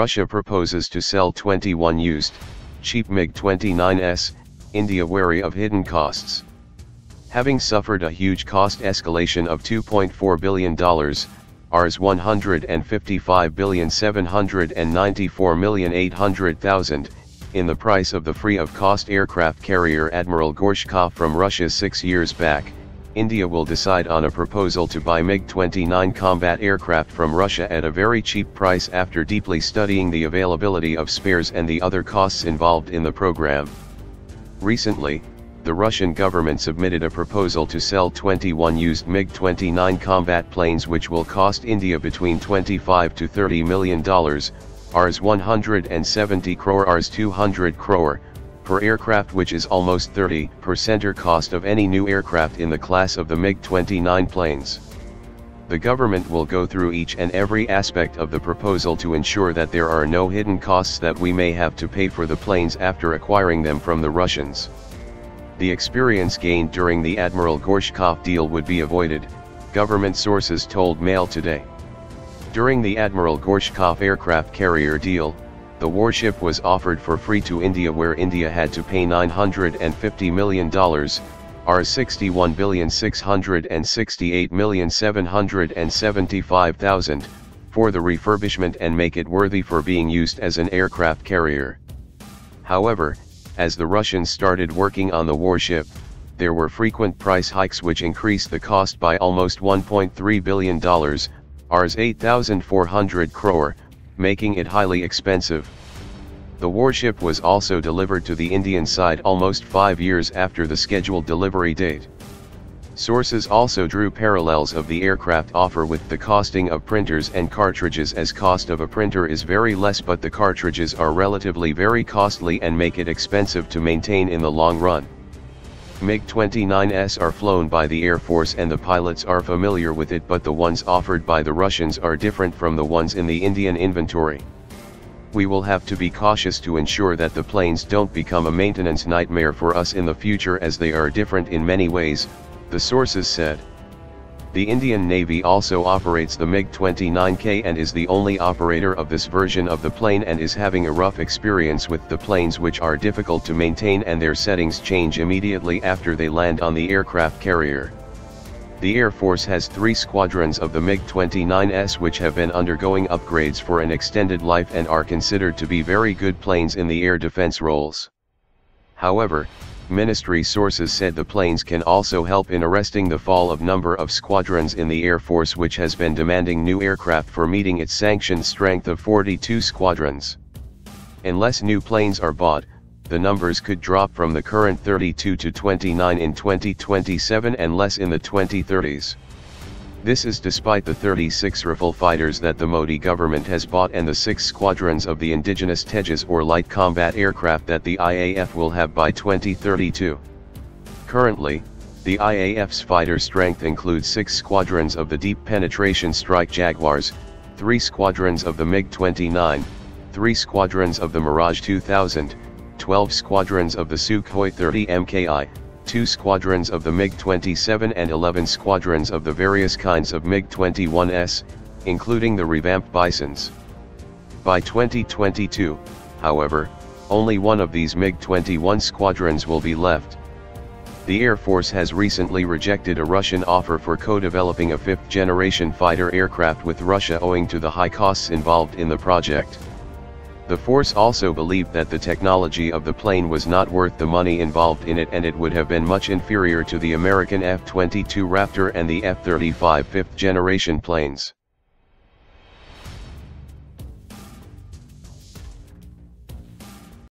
Russia proposes to sell 21 used, cheap MiG-29s, India wary of hidden costs. Having suffered a huge cost escalation of $2.4 billion, Rs 155,794,800,000, in the price of the free-of-cost aircraft carrier Admiral Gorshkov from Russia 6 years back, India will decide on a proposal to buy MiG-29 combat aircraft from Russia at a very cheap price after deeply studying the availability of spares and the other costs involved in the program. Recently, the Russian government submitted a proposal to sell 21 used MiG-29 combat planes which will cost India between $25 to $30 million, Rs 170 crore Rs 200 crore, per aircraft, which is almost 30% cost of any new aircraft in the class of the MiG-29 planes. The government will go through each and every aspect of the proposal to ensure that there are no hidden costs that we may have to pay for the planes after acquiring them from the Russians. The experience gained during the Admiral Gorshkov deal would be avoided, government sources told Mail Today. During the Admiral Gorshkov aircraft carrier deal, the warship was offered for free to India, where India had to pay $950 million, Rs 61,668,775,000, for the refurbishment and make it worthy for being used as an aircraft carrier. However, as the Russians started working on the warship, there were frequent price hikes which increased the cost by almost $1.3 billion, Rs 8,400 crore, making it highly expensive. The warship was also delivered to the Indian side almost 5 years after the scheduled delivery date. Sources also drew parallels of the aircraft offer with the costing of printers and cartridges, as cost of a printer is very less but the cartridges are relatively very costly and make it expensive to maintain in the long run. MiG-29s are flown by the Air Force and the pilots are familiar with it, but the ones offered by the Russians are different from the ones in the Indian inventory. We will have to be cautious to ensure that the planes don't become a maintenance nightmare for us in the future, as they are different in many ways, the sources said. The Indian Navy also operates the MiG-29K and is the only operator of this version of the plane and is having a rough experience with the planes, which are difficult to maintain and their settings change immediately after they land on the aircraft carrier. The Air Force has 3 squadrons of the MiG-29s which have been undergoing upgrades for an extended life and are considered to be very good planes in the air defense roles. However, ministry sources said the planes can also help in arresting the fall of number of squadrons in the Air Force, which has been demanding new aircraft for meeting its sanctioned strength of 42 squadrons. Unless new planes are bought, the numbers could drop from the current 32 to 29 in 2027 and less in the 2030s. This is despite the 36 Rafale fighters that the Modi government has bought and the 6 squadrons of the indigenous Tejas or light combat aircraft that the IAF will have by 2032. Currently, the IAF's fighter strength includes 6 squadrons of the deep penetration strike Jaguars, 3 squadrons of the MiG-29, 3 squadrons of the Mirage 2000, 12 squadrons of the Sukhoi 30 Mki, 2 squadrons of the MiG-27 and 11 squadrons of the various kinds of MiG-21s, including the revamped Bisons. By 2022, however, only one of these MiG-21 squadrons will be left. The Air Force has recently rejected a Russian offer for co-developing a 5th-generation fighter aircraft with Russia owing to the high costs involved in the project. The force also believed that the technology of the plane was not worth the money involved in it, and it would have been much inferior to the American F-22 Raptor and the F-35 5th-generation planes.